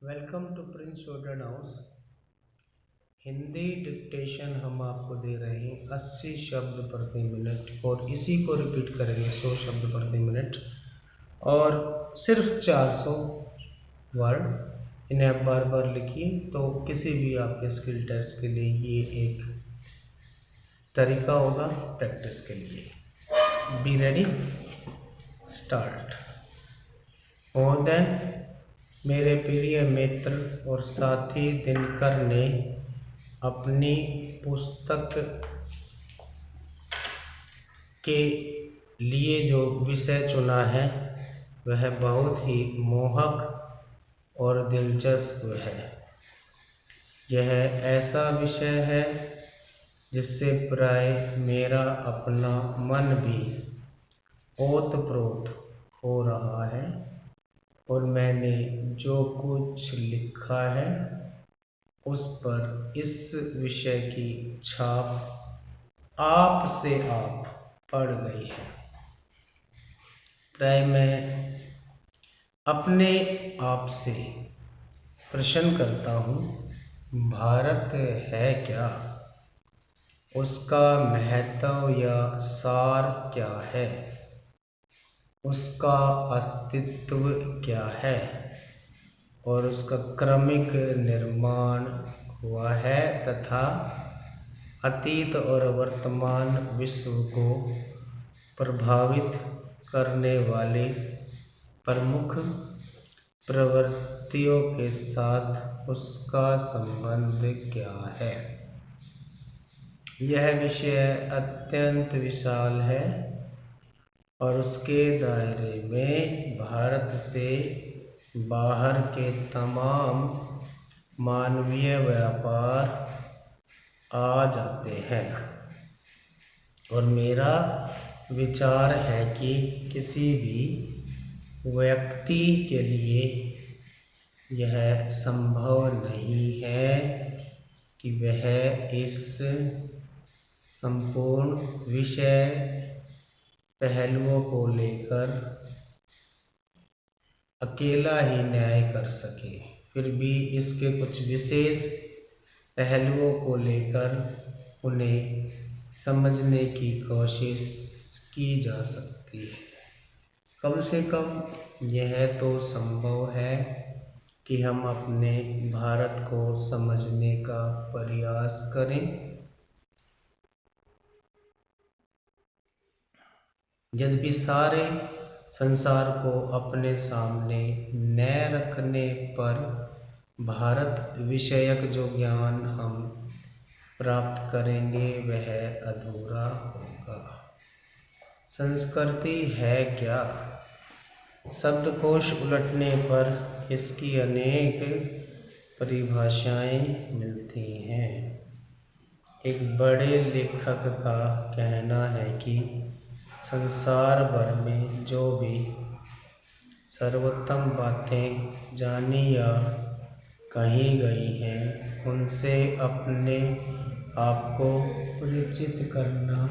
Welcome to Prince Jordan House. Hindi dictation हम आपको दे रहे हैं 80 शब्द प्रति मिनट और इसी को रिपीट करेंगे 100 शब्द प्रति मिनट और सिर्फ 400 वर्ड। इन्हें आप बार बार लिखिए तो किसी भी आपके स्किल टेस्ट के लिए ये एक तरीका होगा प्रैक्टिस के लिए। Be ready, start. और देन मेरे प्रिय मित्र और साथी दिनकर ने अपनी पुस्तक के लिए जो विषय चुना है वह बहुत ही मोहक और दिलचस्प है। यह ऐसा विषय है जिससे प्राय मेरा अपना मन भी ओतप्रोत हो रहा है और मैंने जो कुछ लिखा है उस पर इस विषय की छाप आप से आप पड़ गई है। प्राय मैं अपने आप से प्रश्न करता हूँ, भारत है क्या, उसका महत्व या सार क्या है, उसका अस्तित्व क्या है और उसका क्रमिक निर्माण हुआ है तथा अतीत और वर्तमान विश्व को प्रभावित करने वाली प्रमुख प्रवृत्तियों के साथ उसका संबंध क्या है। यह विषय अत्यंत विशाल है और उसके दायरे में भारत से बाहर के तमाम मानवीय व्यापार आ जाते हैं और मेरा विचार है कि किसी भी व्यक्ति के लिए यह संभव नहीं है कि वह इस संपूर्ण विषय पहलुओं को लेकर अकेला ही न्याय कर सके। फिर भी इसके कुछ विशेष पहलुओं को लेकर उन्हें समझने की कोशिश की जा सकती है। कम से कम यह तो संभव है कि हम अपने भारत को समझने का प्रयास करें। यद्यपि सारे संसार को अपने सामने न रखने पर भारत विषयक जो ज्ञान हम प्राप्त करेंगे वह अधूरा होगा। संस्कृति है क्या? शब्दकोश उलटने पर इसकी अनेक परिभाषाएं मिलती हैं। एक बड़े लेखक का कहना है कि संसार भर में जो भी सर्वोत्तम बातें जानी या कही गई हैं उनसे अपने आप को परिचित करना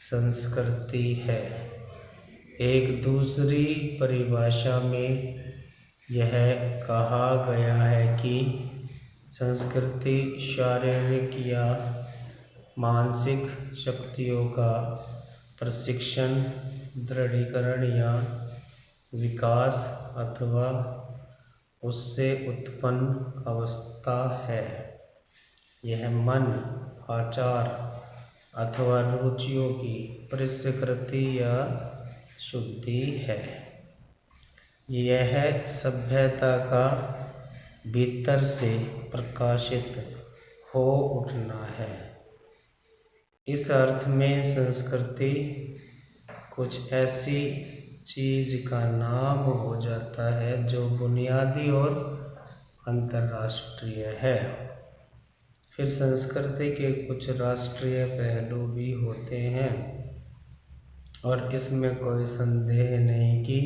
संस्कृति है। एक दूसरी परिभाषा में यह कहा गया है कि संस्कृति शारीरिक या मानसिक शक्तियों का प्रशिक्षण, दृढ़ीकरण या विकास अथवा उससे उत्पन्न अवस्था है। यह मन, आचार अथवा रुचियों की परिष्कृति या शुद्धि है। यह सभ्यता का भीतर से प्रकाशित हो उठना है। इस अर्थ में संस्कृति कुछ ऐसी चीज का नाम हो जाता है जो बुनियादी और अंतर्राष्ट्रीय है। फिर संस्कृति के कुछ राष्ट्रीय पहलू भी होते हैं और इसमें कोई संदेह नहीं कि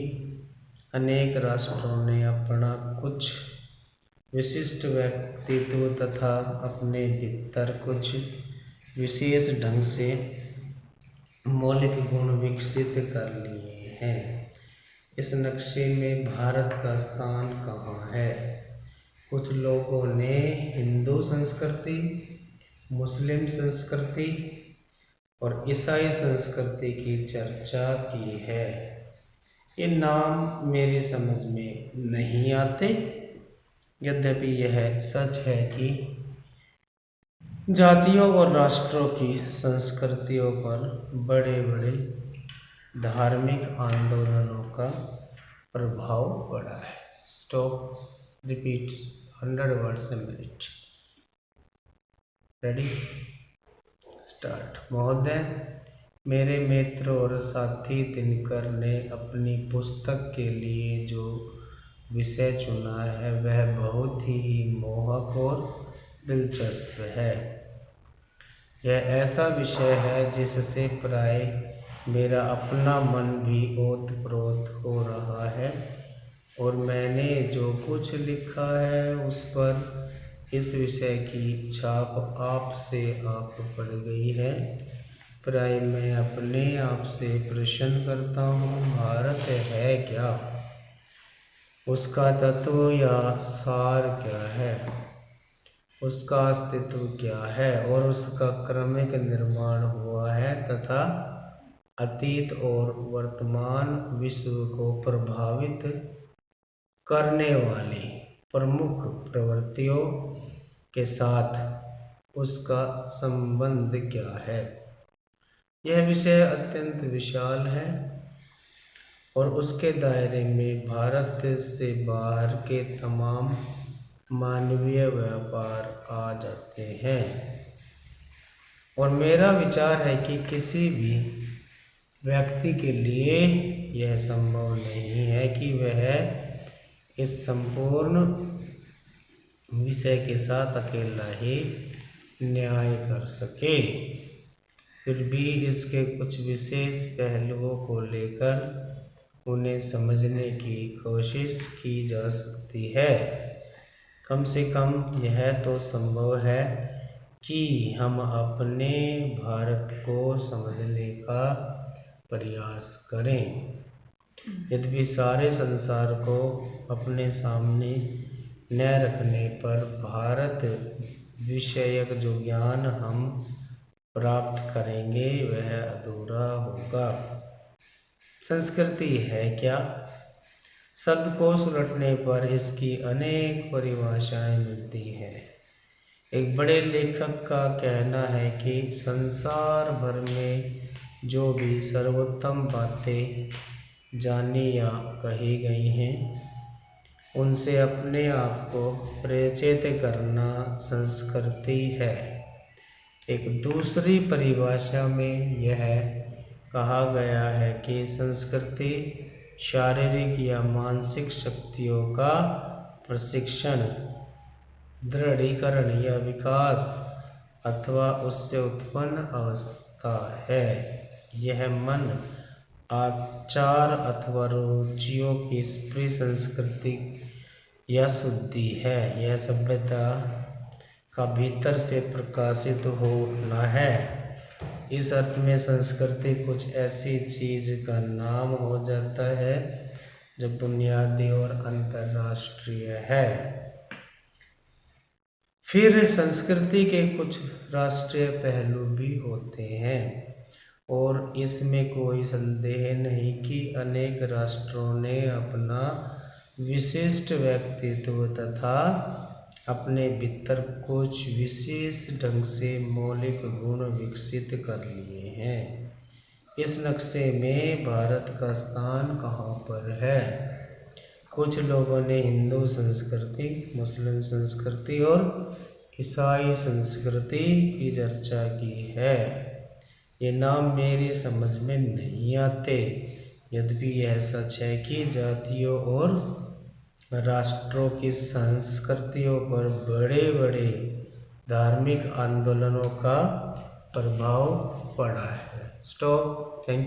अनेक राष्ट्रों ने अपना कुछ विशिष्ट व्यक्तित्व तथा अपने भीतर कुछ विशेष ढंग से मौलिक गुण विकसित कर लिए हैं। इस नक्शे में भारत का स्थान कहाँ है? कुछ लोगों ने हिंदू संस्कृति, मुस्लिम संस्कृति और ईसाई संस्कृति की चर्चा की है। ये नाम मेरी समझ में नहीं आते, यद्यपि यह सच है कि जातियों और राष्ट्रों की संस्कृतियों पर बड़े बड़े धार्मिक आंदोलनों का प्रभाव पड़ा है। Stop, repeat 100 words a minute. Ready, start. महोदय, मेरे मित्र और साथी दिनकर ने अपनी पुस्तक के लिए जो विषय चुना है वह बहुत ही मोहक और दिलचस्प है। यह ऐसा विषय है जिससे प्राय मेरा अपना मन भी ओत-प्रोत हो रहा है और मैंने जो कुछ लिखा है उस पर इस विषय की छाप आप से आप पड़ गई है। प्राय मैं अपने आप से प्रश्न करता हूँ, भारत है क्या? उसका तत्व या सार क्या है? उसका अस्तित्व क्या है और उसका क्रमिक निर्माण हुआ है तथा अतीत और वर्तमान विश्व को प्रभावित करने वाली प्रमुख प्रवृत्तियों के साथ उसका संबंध क्या है। यह विषय अत्यंत विशाल है और उसके दायरे में भारत से बाहर के तमाम मानवीय व्यापार आ जाते हैं और मेरा विचार है कि किसी भी व्यक्ति के लिए यह संभव नहीं है कि वह इस संपूर्ण विषय के साथ अकेला ही न्याय कर सके। फिर भी इसके कुछ विशेष पहलुओं को लेकर उन्हें समझने की कोशिश की जा सकती है। कम से कम यह तो संभव है कि हम अपने भारत को समझने का प्रयास करें। यद्यपि सारे संसार को अपने सामने न रखने पर भारत विषयक जो ज्ञान हम प्राप्त करेंगे वह अधूरा होगा। संस्कृति है क्या? शब्दकोश उलटने पर इसकी अनेक परिभाषाएं मिलती हैं। एक बड़े लेखक का कहना है कि संसार भर में जो भी सर्वोत्तम बातें जानी या कही गई हैं उनसे अपने आप को परिचित करना संस्कृति है। एक दूसरी परिभाषा में यह कहा गया है कि संस्कृति शारीरिक या मानसिक शक्तियों का प्रशिक्षण, दृढ़ीकरण या विकास अथवा उससे उत्पन्न अवस्था है। यह मन, आचार अथवा रुचियों की प्री संस्कृति या शुद्धि है। यह सभ्यता का भीतर से प्रकाशित होना है। इस अर्थ में संस्कृति कुछ ऐसी चीज का नाम हो जाता है जो बुनियादी और अंतर्राष्ट्रीय है। फिर संस्कृति के कुछ राष्ट्रीय पहलू भी होते हैं और इसमें कोई संदेह नहीं कि अनेक राष्ट्रों ने अपना विशिष्ट व्यक्तित्व तथा अपने भीतर कुछ विशेष ढंग से मौलिक गुण विकसित कर लिए हैं। इस नक्शे में भारत का स्थान कहाँ पर है? कुछ लोगों ने हिंदू संस्कृति, मुस्लिम संस्कृति और ईसाई संस्कृति की चर्चा की है। ये नाम मेरी समझ में नहीं आते, यद्यपि यह सच है कि जातियों और राष्ट्रों की संस्कृतियों पर बड़े बड़े धार्मिक आंदोलनों का प्रभाव पड़ा है। स्टॉप। Thank you.